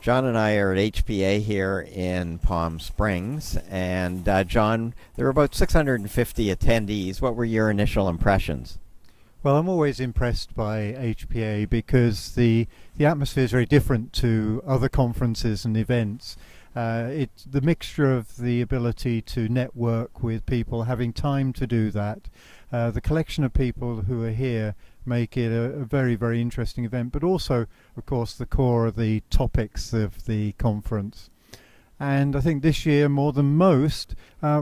John and I are at HPA here in Palm Springs, and John, there were about 650 attendees. What were your initial impressions? Well, I'm always impressed by HPA because the atmosphere is very different to other conferences and events. It's the mixture of the ability to network with people, having time to do that. The collection of people who are here make it a very, very interesting event, but also, of course, the core of the topics of the conference. And I think this year, more than most,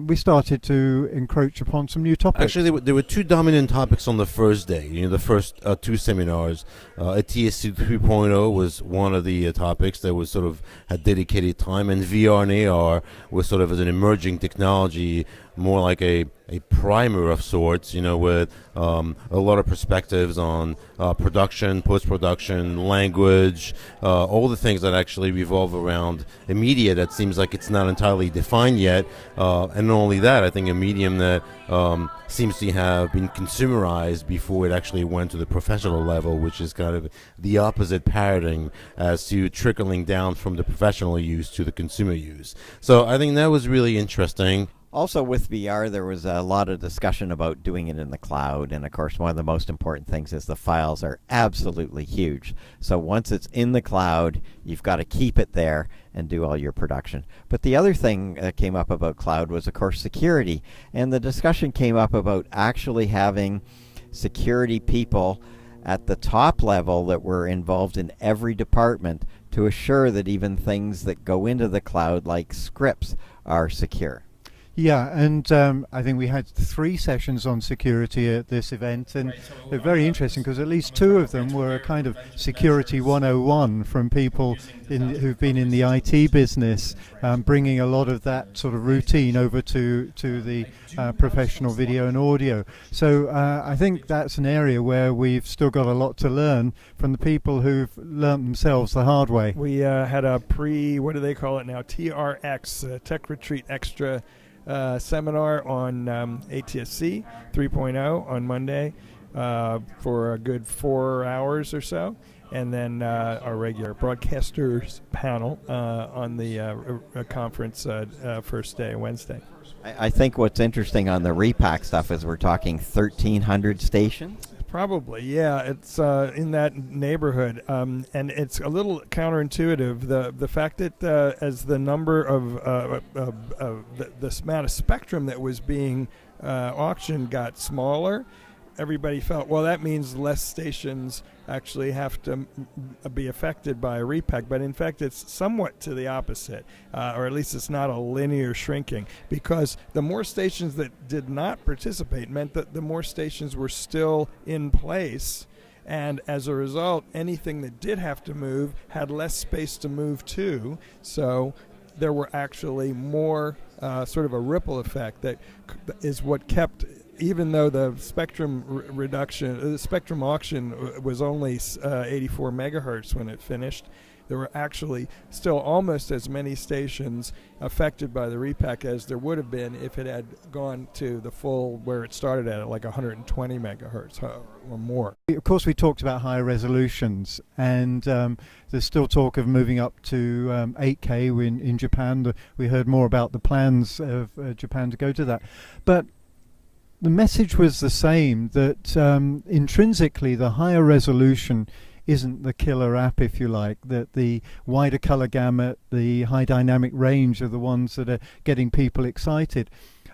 we started to encroach upon some new topics. Actually, there were two dominant topics on the first day. The first two seminars. ATSC 3.0 was one of the topics that was sort of had dedicated time, and VR and AR was sort of as an emerging technology, more like a primer of sorts, with a lot of perspectives on production, post-production, language, all the things that actually revolve around a media that seems like it's not entirely defined yet. And not only that, I think a medium that seems to have been consumerized before it actually went to the professional level, which is kind of the opposite paradigm as to trickling down from the professional use to the consumer use. So I think that was really interesting. Also with VR, there was a lot of discussion about doing it in the cloud, and of course one of the most important things is the files are absolutely huge. So once it's in the cloud, you've got to keep it there and do all your production. But the other thing that came up about cloud was, of course, security, and the discussion came up about actually having security people at the top level that were involved in every department to assure that even things that go into the cloud, like scripts, are secure. Yeah, and I think we had 3 sessions on security at this event, and they're very interesting because at least 2 of them were a kind of security 101 from people who've been in the IT business, bringing a lot of that sort of routine over to the professional video and audio. So I think that's an area where we've still got a lot to learn from the people who've learned themselves the hard way. We had a what do they call it now, TRX, Tech Retreat Extra seminar on ATSC 3.0 on Monday for a good 4 hours or so, and then our regular broadcasters panel on the conference first day, Wednesday. I think what's interesting on the repack stuff is we're talking 1,300 stations. Probably, yeah. It's in that neighborhood, and it's a little counterintuitive. The fact that as the number of this amount of spectrum that was being auctioned got smaller, everybody felt, well, that means less stations actually have to be affected by a repack. But in fact, it's somewhat to the opposite, or at least it's not a linear shrinking, because the more stations that did not participate meant that the more stations were still in place. And as a result, anything that did have to move had less space to move to. So there were actually more sort of a ripple effect that is what kept, even though the spectrum the spectrum auction was only 84 megahertz when it finished, there were actually still almost as many stations affected by the repack as there would have been if it had gone to the full, where it started at like 120 megahertz or more. Of course, we talked about higher resolutions, and there's still talk of moving up to 8K in Japan. We heard more about the plans of Japan to go to that. But the message was the same, that intrinsically the higher resolution isn't the killer app, if you like, that the wider color gamut, the high dynamic range are the ones that are getting people excited.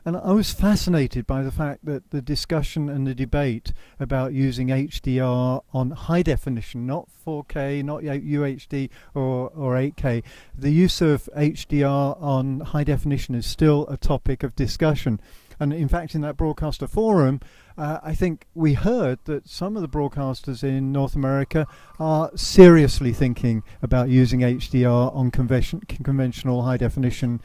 And I was fascinated by the fact that the discussion and the debate about using HDR on high definition, not 4K, not UHD or 8K, the use of HDR on high definition is still a topic of discussion. And in fact, in that broadcaster forum, I think we heard that some of the broadcasters in North America are seriously thinking about using HDR on conventional high-definition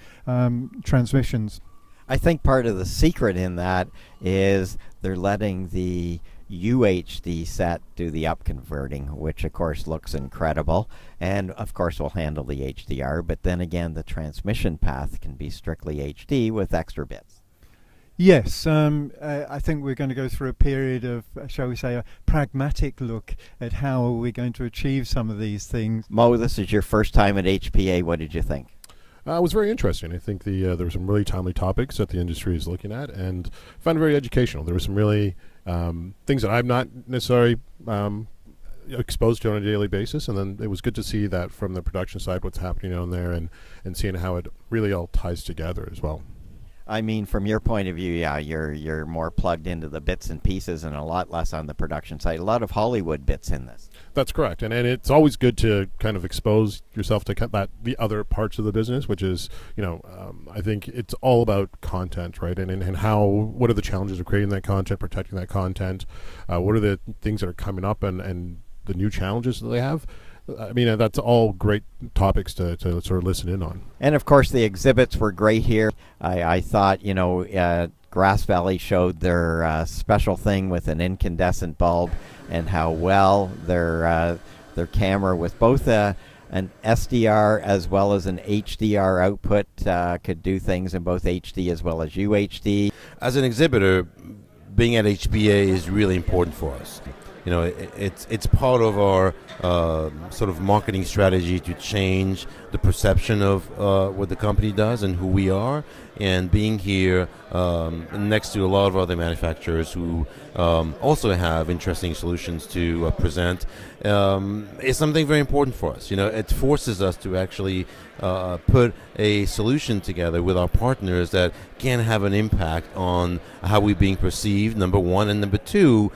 transmissions. I think part of the secret in that is they're letting the UHD set do the upconverting, which of course looks incredible, and of course will handle the HDR, but then again the transmission path can be strictly HD with extra bits. Yes, I think we're going to go through a period of, shall we say, a pragmatic look at how we're going to achieve some of these things. Mo, this is your first time at HPA. What did you think? It was very interesting. I think there were some really timely topics that the industry is looking at, and I found it very educational. There were some really things that I'm not necessarily exposed to on a daily basis, and then it was good to see that from the production side, what's happening on there, and seeing how it really all ties together as well. I mean, from your point of view, yeah, you're more plugged into the bits and pieces and a lot less on the production side. A lot of Hollywood bits in this. That's correct, and it's always good to kind of expose yourself to the other parts of the business, which is, I think it's all about content, right? And what are the challenges of creating that content, protecting that content? What are the things that are coming up and the new challenges that they have? I mean, that's all great topics to sort of listen in on. And of course, the exhibits were great here. I thought, Grass Valley showed their special thing with an incandescent bulb, and how well their camera with both an SDR as well as an HDR output could do things in both HD as well as UHD. As an exhibitor, being at HPA is really important for us. It's part of our sort of marketing strategy to change the perception of what the company does and who we are. And being here next to a lot of other manufacturers who also have interesting solutions to present is something very important for us. It forces us to actually put a solution together with our partners that can have an impact on how we're being perceived, number one, and number two,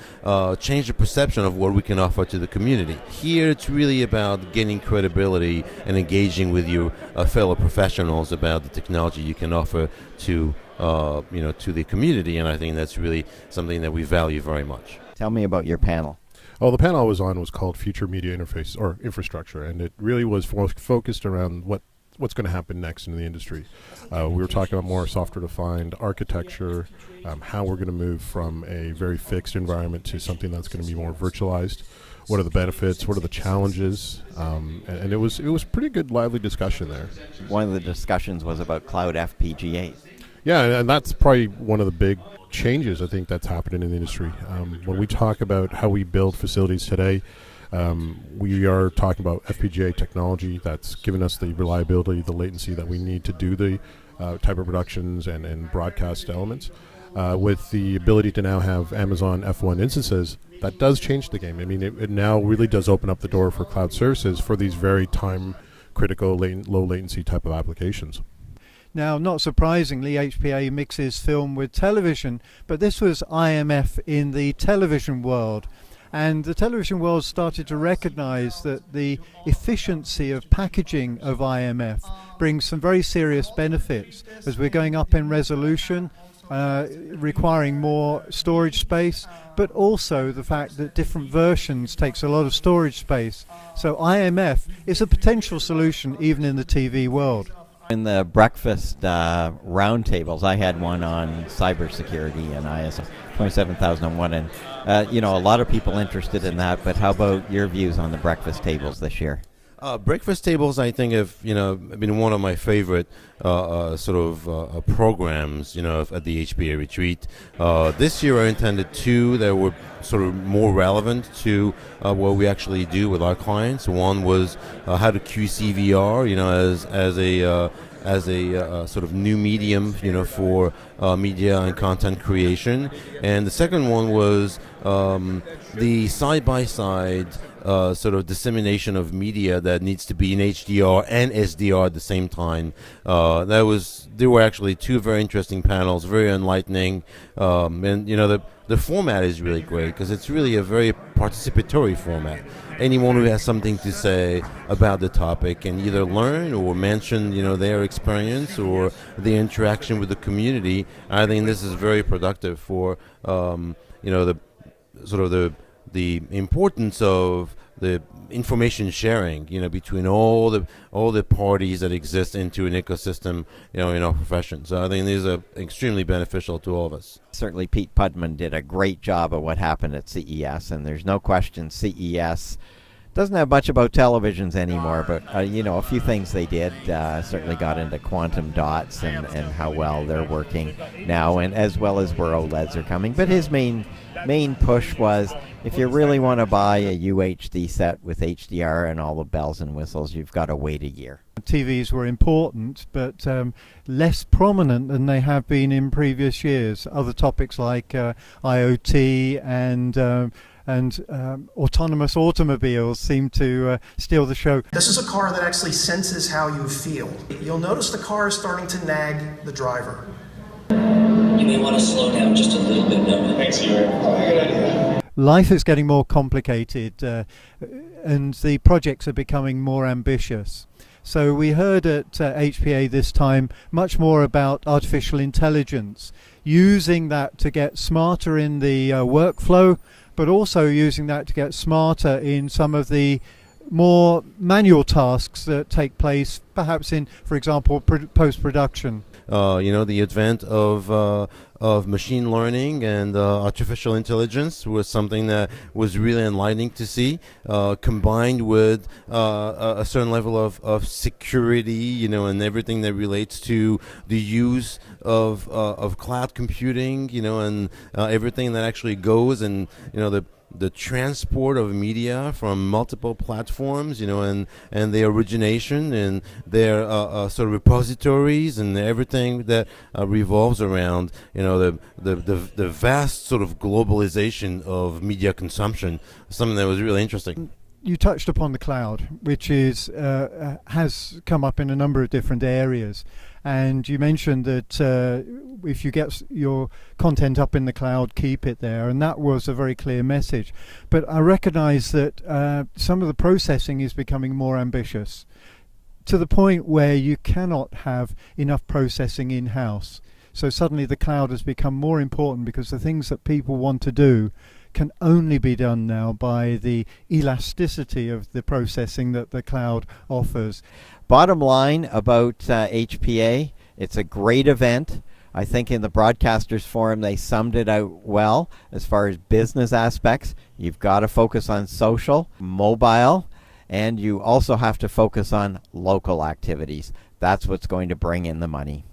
change the perception of what we can offer to the community. Here, it's really about gaining credibility and engaging with your fellow professionals about the technology you can offer to to the community, and I think that's really something that we value very much. Tell me about your panel. Oh, the panel I was on was called Future Media Interface or Infrastructure, and it really was focused around what's going to happen next in the industry. We were talking about more software-defined architecture, how we're going to move from a very fixed environment to something that's going to be more virtualized. What are the benefits? What are the challenges? And it was pretty good, lively discussion there. One of the discussions was about cloud FPGAs. Yeah, and that's probably one of the big changes I think that's happening in the industry. When we talk about how we build facilities today, we are talking about FPGA technology that's given us the reliability, the latency that we need to do the type of productions and broadcast elements. With the ability to now have Amazon F1 instances, that does change the game. I mean, it now really does open up the door for cloud services for these very time-critical, low latency type of applications. Now, not surprisingly, HPA mixes film with television, but this was IMF in the television world. And the television world started to recognize that the efficiency of packaging of IMF brings some very serious benefits as we're going up in resolution, requiring more storage space, but also the fact that different versions takes a lot of storage space. So IMF is a potential solution even in the TV world. In the breakfast roundtables, I had one on cybersecurity and ISO 27001, and a lot of people interested in that. But how about your views on the breakfast tables this year? Breakfast tables, I think, have been one of my favorite programs, at the HPA Retreat. This year, I attended two that were sort of more relevant to what we actually do with our clients. One was how to QC VR, as a sort of new medium, for media and content creation. And the second one was the side-by-side sort of dissemination of media that needs to be in HDR and SDR at the same time. There were actually two very interesting panels, very enlightening, and the format is really great because it's really a very participatory format. Anyone who has something to say about the topic can either learn or mention, their experience or the interaction with the community. I think this is very productive for, the importance of the information sharing, between all the parties that exist into an ecosystem, in our profession. So I think these are extremely beneficial to all of us. Certainly, Pete Pudman did a great job of what happened at CES, and there's no question CES Doesn't have much about televisions anymore, but a few things they did. Certainly got into quantum dots and how well they're working now, and as well as where OLEDs are coming. But his main push was, if you really want to buy a UHD set with HDR and all the bells and whistles, you've got to wait a year. TVs were important, but less prominent than they have been in previous years. Other topics like IoT and autonomous automobiles seem to steal the show. This is a car that actually senses how you feel. You'll notice the car is starting to nag the driver. You may want to slow down just a little bit, Noah. Thanks, Good idea. Life is getting more complicated, and the projects are becoming more ambitious. So we heard at HPA this time much more about artificial intelligence, using that to get smarter in the workflow, but also using that to get smarter in some of the more manual tasks that take place, perhaps in, for example, post-production. The advent of machine learning and artificial intelligence was something that was really enlightening to see, combined with a certain level of security, and everything that relates to the use of cloud computing, and everything that actually goes, and the transport of media from multiple platforms, and their origination and their sort of repositories and everything that revolves around, the vast sort of globalization of media consumption, something that was really interesting. You touched upon the cloud, which is has come up in a number of different areas. And you mentioned that if you get your content up in the cloud, keep it there. And that was a very clear message. But I recognize that some of the processing is becoming more ambitious, to the point where you cannot have enough processing in-house. So suddenly the cloud has become more important, because the things that people want to do can only be done now by the elasticity of the processing that the cloud offers. Bottom line about HPA, it's a great event. I think in the Broadcasters Forum they summed it out well as far as business aspects. You've got to focus on social, mobile, and you also have to focus on local activities. That's what's going to bring in the money.